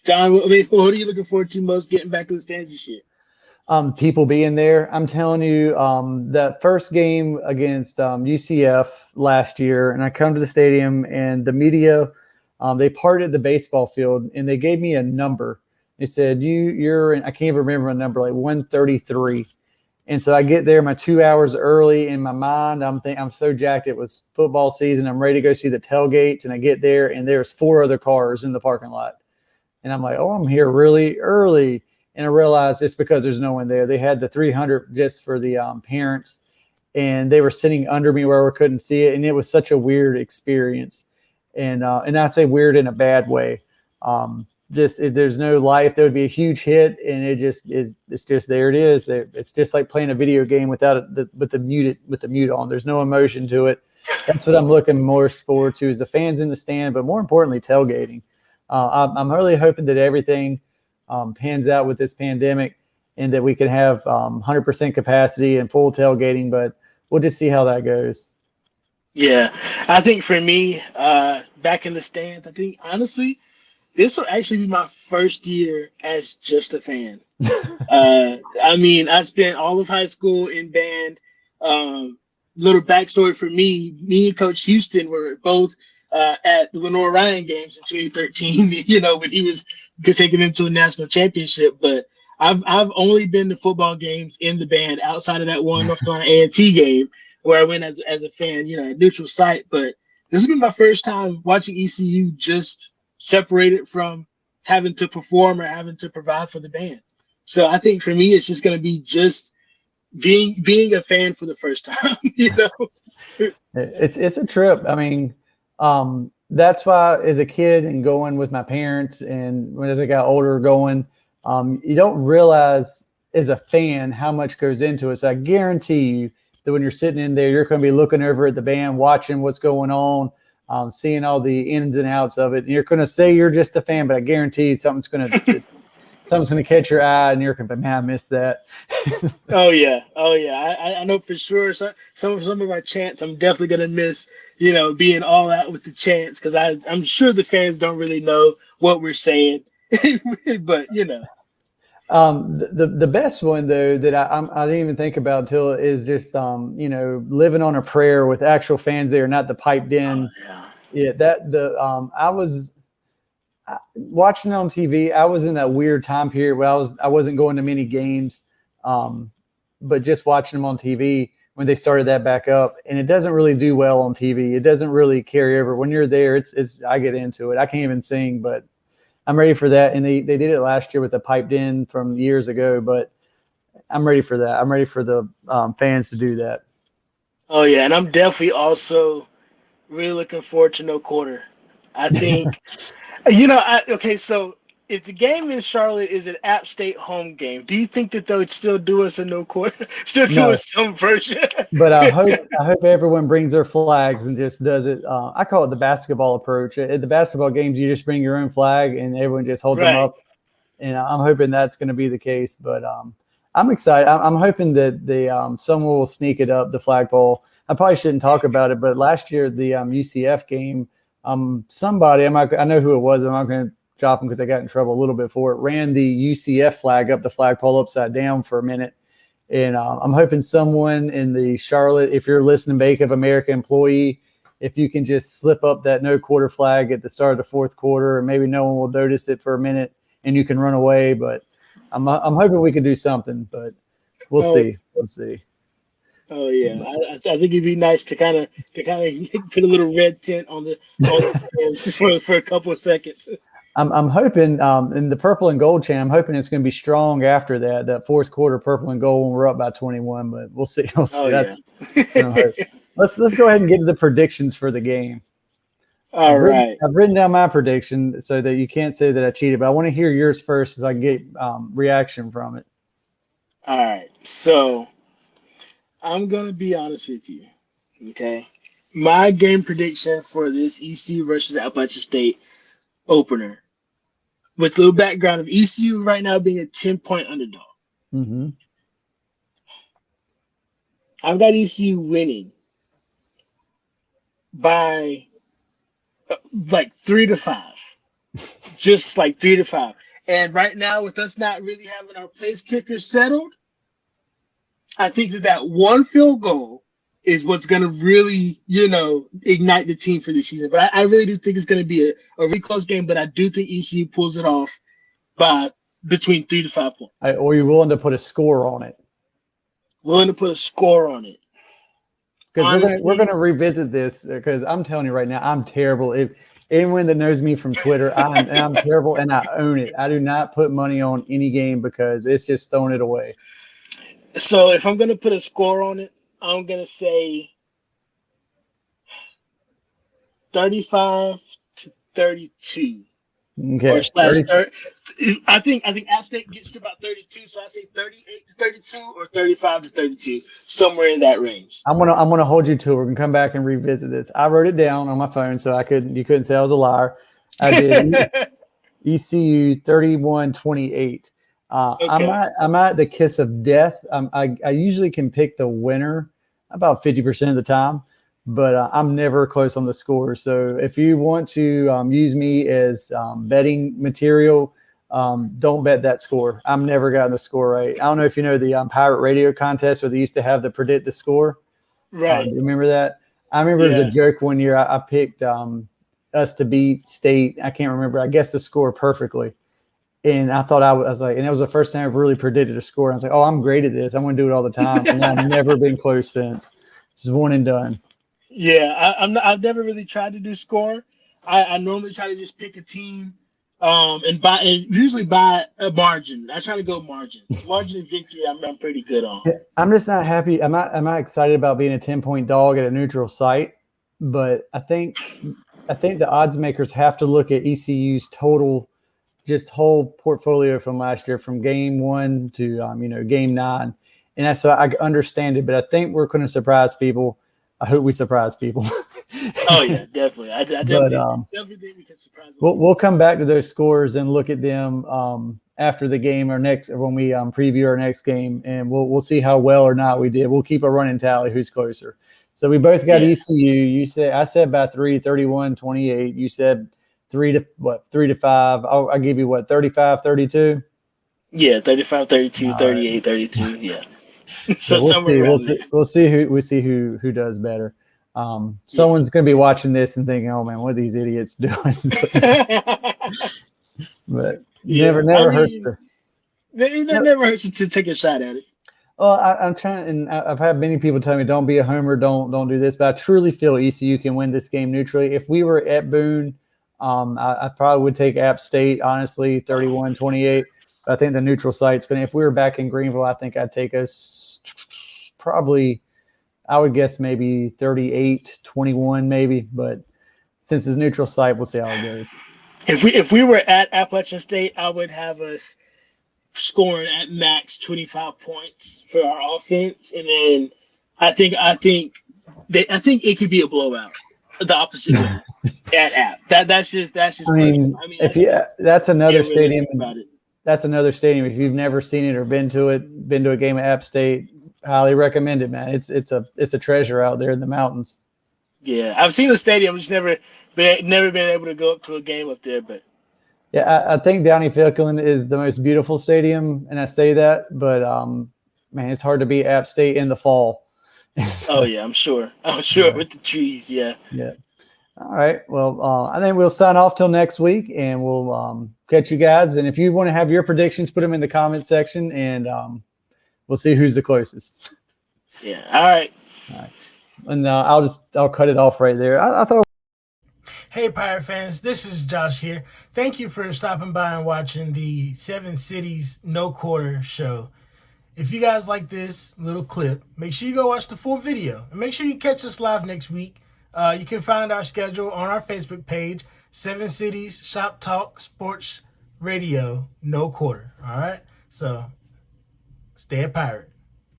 John, I mean, what are you looking forward to most getting back to the stands this year? People being there. I'm telling you, that first game against UCF last year, and I come to the stadium, and the media, they parted the baseball field, and they gave me a number. They said, you're in, I can't even remember a number, like 133. And so I get there my 2 hours early. In my mind, I'm so jacked. It was football season. I'm ready to go see the tailgates, and I get there, and there's 4 other cars in the parking lot. And I'm like, oh, I'm here really early. And I realized it's because there's no one there. They had the 300 just for the parents, and they were sitting under me where we couldn't see it. And it was such a weird experience. And I'd say weird in a bad way. There's no life. There would be a huge hit, and it just is. It's just there. It is. It's just like playing a video game with the mute on. There's no emotion to it. That's what I'm looking more forward to, is the fans in the stand, but more importantly, tailgating. I'm really hoping that everything pans out with this pandemic, and that we can have 100% capacity and full tailgating, but we'll just see how that goes. Yeah, I think for me, back in the stands, I think honestly, this will actually be my first year as just a fan. I mean, I spent all of high school in band. Little backstory for me and Coach Houston were both at the Lenore Ryan games in 2013, when he was taking them to a national championship. But I've only been to football games in the band outside of that one North Carolina A&T game where I went as a fan, at neutral site. But this has been my first time watching ECU just separated from having to perform or having to provide for the band. So I think for me, it's just going to be just being a fan for the first time. It's a trip. I mean, that's why as a kid and going with my parents, and when as I got older going, you don't realize as a fan how much goes into it. So I guarantee you that when you're sitting in there, you're going to be looking over at the band, watching what's going on, seeing all the ins and outs of it. And you're going to say you're just a fan, but I guarantee you something's going to catch your eye, and you're going to be, man, I missed that. Oh yeah. I know for sure. So some of our chants, I'm definitely gonna miss. Being all out with the chants, because I'm sure the fans don't really know what we're saying, but The best one though that I didn't even think about until is just living on a prayer with actual fans there, not the piped in. Oh, Yeah, I was watching it on TV. I was in that weird time period where I wasn't going to many games, but just watching them on TV when they started that back up, and it doesn't really do well on TV. It doesn't really carry over. When you're there, I get into it. I can't even sing, but I'm ready for that. And they did it last year with the piped in from years ago, but I'm ready for that. I'm ready for the fans to do that. Oh yeah, and I'm definitely also really looking forward to no quarter. I think, okay, so if the game in Charlotte is an App State home game, do you think that they would still do us a no quarter, still do us some version? But I hope everyone brings their flags and just does it. I call it the basketball approach. At the basketball games, you just bring your own flag and everyone just holds them up. And I'm hoping that's going to be the case. But I'm excited. I'm hoping that someone will sneak it up the flagpole. I probably shouldn't talk about it, but last year the UCF game, somebody, I know who it was. I'm not going to drop them because I got in trouble a little bit for it. Ran the UCF flag up the flagpole upside down for a minute. And I'm hoping someone in the Charlotte, if you're listening, Bank of America employee, if you can just slip up that no quarter flag at the start of the fourth quarter, and maybe no one will notice it for a minute and you can run away. But I'm hoping we can do something, but we'll see. We'll see. Oh yeah, I think it'd be nice to kind of put a little red tint on the fans for a couple of seconds. I'm hoping in the purple and gold chain, I'm hoping it's going to be strong after that fourth quarter purple and gold when we're up by 21, but we'll see. That's let's go ahead and get to the predictions for the game. All right. I've written down my prediction so that you can't say that I cheated, but I want to hear yours first so I can get reaction from it. All right. So I'm going to be honest with you. Okay. My game prediction for this ECU versus Appalachian State opener, with a little background of ECU right now being a 10-point underdog. Mm-hmm. I've got ECU winning by like 3-5. just like 3-5. And right now, with us not really having our place kickers settled, I think that one field goal is what's going to really, ignite the team for this season. But I really do think it's going to be a really close game. But I do think ECU pulls it off by between 3 to 5 points. Or you're willing to put a score on it? Willing to put a score on it. Because we're gonna revisit this, because I'm telling you right now, I'm terrible. If anyone that knows me from Twitter, I'm terrible, and I own it. I do not put money on any game because it's just throwing it away. So if I'm gonna put a score on it, I'm gonna say 35-32. Okay. Or slash 30. I think App State gets to about 32, so I say 38-32 or 35-32, somewhere in that range. I'm gonna hold you to it. We're gonna come back and revisit this. I wrote it down on my phone so you couldn't say I was a liar. I did ECU 31-28. Okay. I'm at the kiss of death. I usually can pick the winner about 50% of the time, but I'm never close on the score. So if you want to use me as betting material, don't bet that score. I've never gotten the score right. I don't know if you know the Pirate Radio contest where they used to have the predict the score. Right. You remember that? I remember it was a joke one year. I picked us to beat State. I can't remember. I guessed the score perfectly. And I thought I was like, and it was the first time I've really predicted a score. I was like, oh, I'm great at this. I'm going to do it all the time. And I've never been close since. It's one and done. Yeah, I've never really tried to do score. I normally try to just pick a team and usually buy a margin. I try to go margins. Margin of victory, I'm pretty good on. I'm just not happy. I'm not excited about being a 10-point dog at a neutral site. But I think the odds makers have to look at ECU's total, just whole portfolio from last year, from game 1 to game 9, and that's so I understand it. But I think we're going to surprise people. I hope we surprise people. Oh yeah, definitely. I definitely think we can surprise them. We'll come back to those scores and look at them after the game or when we preview our next game, and we'll see how well or not we did. We'll keep a running tally who's closer. So we both got ECU. I said by 3, 31-28. You said 3 to 5. I'll give you 35-32. Yeah, 35-32, 38-32. Yeah. So we'll see who does better. Someone's going to be watching this and thinking, "Oh man, what are these idiots doing?" But never hurts to. That never hurts to take a shot at it. Well, I'm trying, and I've had many people tell me, "Don't be a homer, don't do this." But I truly feel ECU can win this game neutrally. If we were at Boone, I probably would take App State, honestly, 31-28. I think the neutral site's going to, if we were back in Greenville, I think I'd take us probably, I would guess maybe 38-21 maybe. But since it's neutral site, we'll see how it goes. If we were at Appalachian State, I would have us scoring at max 25 points for our offense. And then I think it could be a blowout. The opposite way at App. That's just. That's another stadium. That's another stadium. If you've never seen it or been to a game at App State, highly recommend it, man. It's a treasure out there in the mountains. Yeah, I've seen the stadium. Just never been able to go up to a game up there. But yeah, I think Downey-Ficklin is the most beautiful stadium, and I say that, but man, it's hard to beat App State in the fall. Oh yeah, I'm sure with the trees. Yeah. All right. Well, I think we'll sign off till next week, and we'll catch you guys. And if you want to have your predictions, put them in the comment section, and we'll see who's the closest. Yeah. All right. And I'll cut it off right there. I thought. Hey, Pirate fans, this is Josh here. Thank you for stopping by and watching the 7 Cities No Quarter show. If you guys like this little clip, make sure you go watch the full video. And make sure you catch us live next week. You can find our schedule on our Facebook page, 7 Cities Shop Talk Sports Radio No Quarter. All right? So stay a pirate.